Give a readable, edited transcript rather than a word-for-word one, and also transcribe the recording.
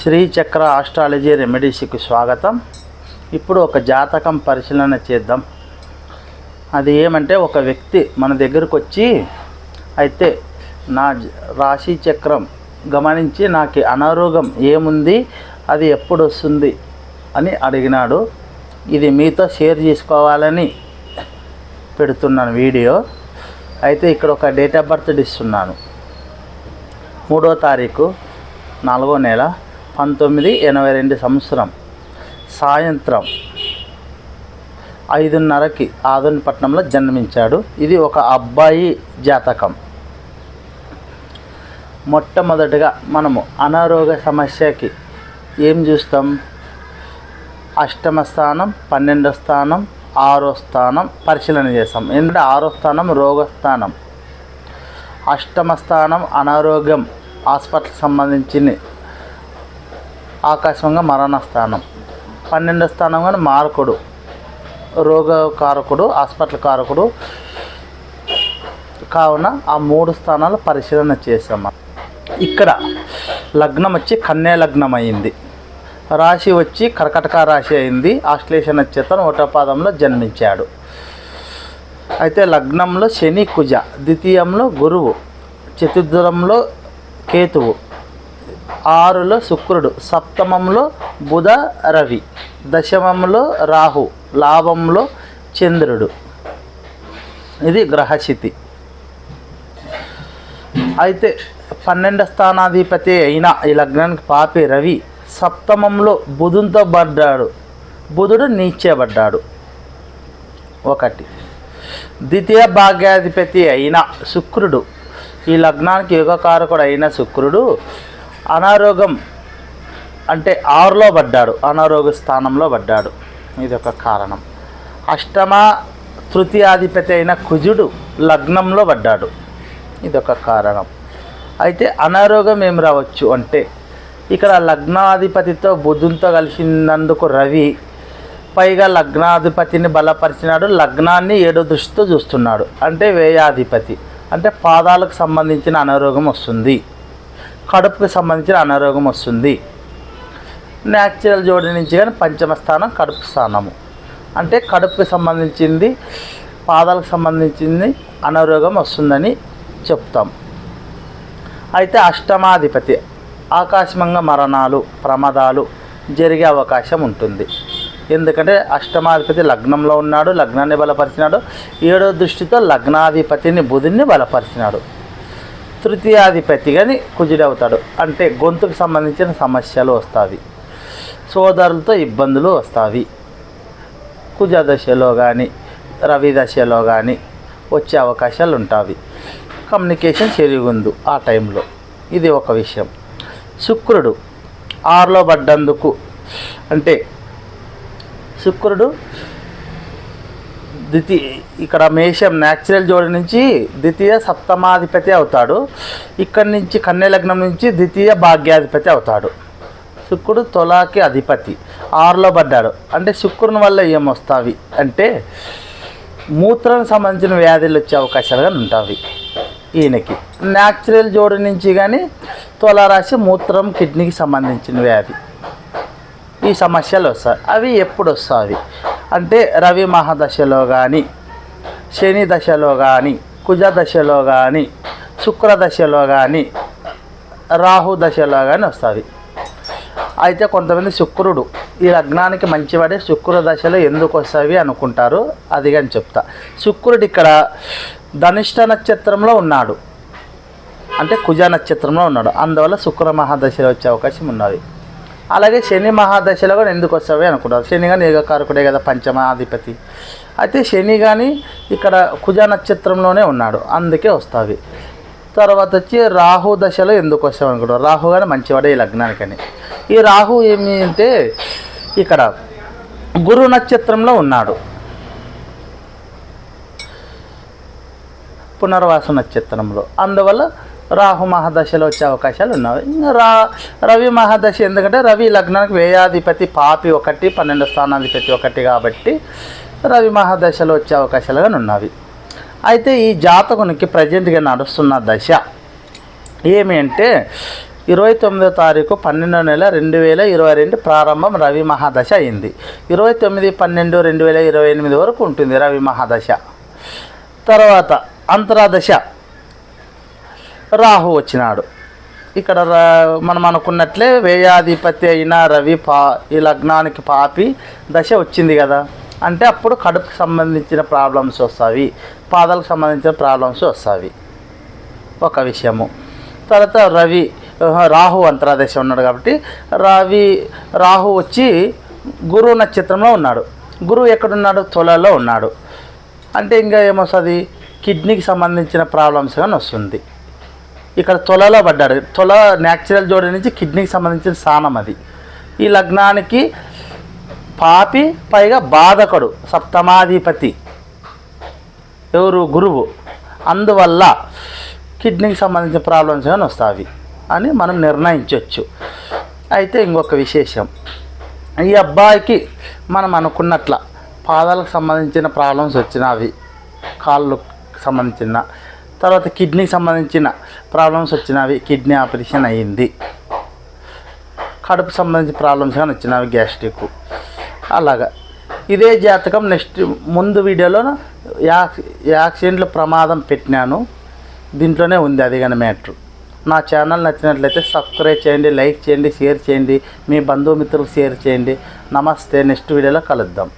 శ్రీచక్ర astrology రెమెడీస్కి స్వాగతం. ఇప్పుడు ఒక జాతకం పరిశీలన చేద్దాం. అది ఏమంటే, ఒక వ్యక్తి మన దగ్గరకు వచ్చి అయితే నా రాశి చక్రం గమనించి నాకు అనారోగ్యం ఏముంది, అది ఎప్పుడు వస్తుంది అని అడిగినాడు. ఇది మీతో షేర్ చేసుకోవాలని పెడుతున్నాను వీడియో. అయితే ఇక్కడ ఒక డేట్ ఆఫ్ బర్త్ ఇస్తున్నాను. 3వ తారీఖు 4వ నెల 1982 సంవత్సరం సాయంత్రం 5:30కి ఆదోనిపట్నంలో జన్మించాడు. ఇది ఒక అబ్బాయి జాతకం. మొట్టమొదటిగా మనము అనారోగ్య సమస్యకి ఏం చూస్తాం? 8వ స్థానం, 12వ స్థానం, 6వ స్థానం పరిశీలన చేస్తాం. ఎందుకంటే 6వ స్థానం రోగస్థానం, 8వ స్థానం అనారోగ్యం, హాస్పిటల్కి సంబంధించిన ఆకస్మికంగా మరణ స్థానం, 12వ స్థానం కానీ మారకుడు, రోగకారకుడు, హాస్పిటల్ కారకుడు. కావున ఆ 3 స్థానాలు పరిశీలన చేసాం. ఇక్కడ లగ్నం వచ్చి కన్యా లగ్నం అయింది, రాశి వచ్చి కర్కటక రాశి అయింది. ఆశ్లేష నక్షత్రం 1వ పాదంలో జన్మించాడు. అయితే లగ్నంలో శని కుజ, ద్వితీయంలో గురువు, చతుర్థంలో కేతువు, 6లో శుక్రుడు, సప్తమంలో బుధ రవి, దశమంలో రాహు, లాభంలో చంద్రుడు. ఇది గ్రహస్థితి. అయితే 12వ స్థానాధిపతి అయిన ఈ లగ్నానికి పాపి రవి సప్తమంలో బుధునితో పడ్డాడు. బుధుడు నీచబడ్డాడు. ఒకటి. ద్వితీయ భాగ్యాధిపతి అయిన శుక్రుడు, ఈ లగ్నానికి యుగకారకుడు అయిన శుక్రుడు అనారోగ్యం అంటే 6లో పడ్డాడు, అనారోగ్య స్థానంలో పడ్డాడు. ఇది ఒక కారణం. అష్టమ తృతీయాధిపతి అయిన కుజుడు లగ్నంలో పడ్డాడు. ఇదొక కారణం. అయితే అనారోగ్యం ఏం రావచ్చు అంటే, ఇక్కడ లగ్నాధిపతితో బుధునితో కలిసినందుకు రవి, పైగా లగ్నాధిపతిని బలపరిచినాడు. లగ్నాన్ని 7వ దృష్టితో చూస్తున్నాడు. అంటే వ్యయాధిపతి, అంటే పాదాలకు సంబంధించిన అనారోగ్యం వస్తుంది, కడుపుకి సంబంధించిన అనారోగ్యం వస్తుంది. న్యాచురల్ జోడి నుంచి కానీ 5వ స్థానం కడుపు స్థానము, అంటే కడుపుకి సంబంధించింది, పాదాలకు సంబంధించింది అనారోగ్యం వస్తుందని చెప్తాం. అయితే అష్టమాధిపతి ఆకస్మికంగా మరణాలు, ప్రమాదాలు జరిగే అవకాశం ఉంటుంది. ఎందుకంటే అష్టమాధిపతి లగ్నంలో ఉన్నాడు, లగ్నాన్ని బలపరిచినాడు. 7వ దృష్టితో లగ్నాధిపతిని బుధుడిని బలపరిచినాడు. తృతీయాధిపతి కానీ కుజుడవుతాడు. అంటే గొంతుకు సంబంధించిన సమస్యలు వస్తాయి, సోదరులతో ఇబ్బందులు వస్తాయి. కుజ దశలో కానీ రవి దశలో కానీ వచ్చే అవకాశాలు ఉంటాయి. కమ్యూనికేషన్ చెరుగుందు ఆ టైంలో. ఇది ఒక విషయం. శుక్రుడు 6లో పడ్డందుకు, అంటే శుక్రుడు ఇక్కడ మేషం న్యాచురల్ జోడి నుంచి ద్వితీయ సప్తమాధిపతి అవుతాడు. ఇక్కడి నుంచి కన్యా లగ్నం నుంచి ద్వితీయ భాగ్యాధిపతి అవుతాడు. శుక్రుడు తులాకి అధిపతి 6లో పడ్డాడు. అంటే శుక్రుని వల్ల ఏమొస్తావి అంటే, మూత్రానికి సంబంధించిన వ్యాధులు వచ్చే అవకాశాలు కానీ ఉంటాయి ఈయనకి. న్యాచురల్ జోడి నుంచి కానీ తులారాశి మూత్రం, కిడ్నీకి సంబంధించిన వ్యాధి, ఈ సమస్యలు వస్తాయి. అవి ఎప్పుడు వస్తాయి అంటే, రవి మహాదశలో కానీ, శని దశలో కానీ, కుజ దశలో కానీ, శుక్ర దశలో కానీ, రాహు దశలో కానీ వస్తుంది. అయితే కొంతమంది శుక్రుడు ఈ లగ్నానికి మంచివాడే శుక్ర దశలో ఎందుకు వస్తాయి అనుకుంటారు. అది కానీ చెప్తా. శుక్రుడు ఇక్కడ ధనిష్ట నక్షత్రంలో ఉన్నాడు, అంటే కుజ నక్షత్రంలో ఉన్నాడు. అందువల్ల శుక్ర మహాదశలో వచ్చే అవకాశం ఉన్నది. అలాగే శని మహాదశలో కూడా ఎందుకు వస్తావి అనుకుంటారు. శని కానీ ఏకకారకుడే కదా, పంచమాధిపతి. అయితే శని కానీ ఇక్కడ కుజ నక్షత్రంలోనే ఉన్నాడు, అందుకే వస్తావి. తర్వాత వచ్చి రాహు దశలో ఎందుకు వస్తావు అనుకుంటారు. రాహు కానీ మంచివాడే ఈ లగ్నానికని. ఈ రాహు ఏమి అంటే ఇక్కడ గురు నక్షత్రంలో ఉన్నాడు, పునర్వాసు నక్షత్రంలో. అందువల్ల రాహు మహాదశలో వచ్చే అవకాశాలు ఉన్నాయి. ఇంకా రవి మహాదశ ఎందుకంటే రవి లగ్నానికి వ్యయాధిపతి పాపి 1, 12వ స్థానాధిపతి 1 కాబట్టి రవి మహాదశలో వచ్చే అవకాశాలు కానీ ఉన్నవి. అయితే ఈ జాతకునికి ప్రజెంట్గా నడుస్తున్న దశ ఏమి అంటే, 29వ తారీఖు 12వ నెల 2022 ప్రారంభం రవి మహాదశ అయింది. 29/12/2028 వరకు ఉంటుంది రవి మహాదశ. తర్వాత అంతరాదశ రాహు వచ్చినాడు. ఇక్కడ మనం అనుకున్నట్లే వ్యయాధిపతి అయిన రవి ఈ లగ్నానికి పాపి దశ వచ్చింది కదా, అంటే అప్పుడు కడుపుకి సంబంధించిన ప్రాబ్లమ్స్ వస్తాయి, పాదాలకు సంబంధించిన ప్రాబ్లమ్స్ వస్తాయి ఒక విషయము. తర్వాత రాహు అంతరాదశ ఉన్నాడు కాబట్టి రాహు వచ్చి గురువు నక్షత్రంలో ఉన్నాడు. గురువు ఎక్కడున్నాడు? తులలో ఉన్నాడు. అంటే ఇంకా ఏమొస్తుంది? కిడ్నీకి సంబంధించిన ప్రాబ్లమ్స్ కానీ వస్తుంది. ఇక్కడ తులలో పడ్డాడు. తుల న్యాచురల్ జోడి నుంచి కిడ్నీకి సంబంధించిన స్థానం అది. ఈ లగ్నానికి పాపి పైగా బాధకుడు, సప్తమాధిపతి ఎవరు? గురువు. అందువల్ల కిడ్నీకి సంబంధించిన ప్రాబ్లమ్స్ కానీ వస్తాయి అని మనం నిర్ణయించవచ్చు. అయితే ఇంకొక విశేషం, ఈ అబ్బాయికి మనం అనుకున్నట్ల పాదాలకు సంబంధించిన ప్రాబ్లమ్స్ వచ్చినవి, కాళ్ళకు సంబంధించిన, తర్వాత కిడ్నీకి సంబంధించిన ప్రాబ్లమ్స్ వచ్చినవి, కిడ్నీ ఆపరేషన్ అయ్యింది. కడుపు సంబంధించిన ప్రాబ్లమ్స్ కానీ వచ్చినవి, గ్యాస్ట్రిక్. అలాగా ఇదే జాతకం నెక్స్ట్ ముందు వీడియోలో యాక్సిడెంట్ల ప్రమాదం పెట్టినాను, దీంట్లోనే ఉంది అది కానీ మ్యాటర్. నా ఛానల్ నచ్చినట్లయితే సబ్స్క్రైబ్ చేయండి, లైక్ చేయండి, షేర్ చేయండి, మీ బంధుమిత్రులకు షేర్ చేయండి. నమస్తే, నెక్స్ట్ వీడియోలో కలుద్దాం.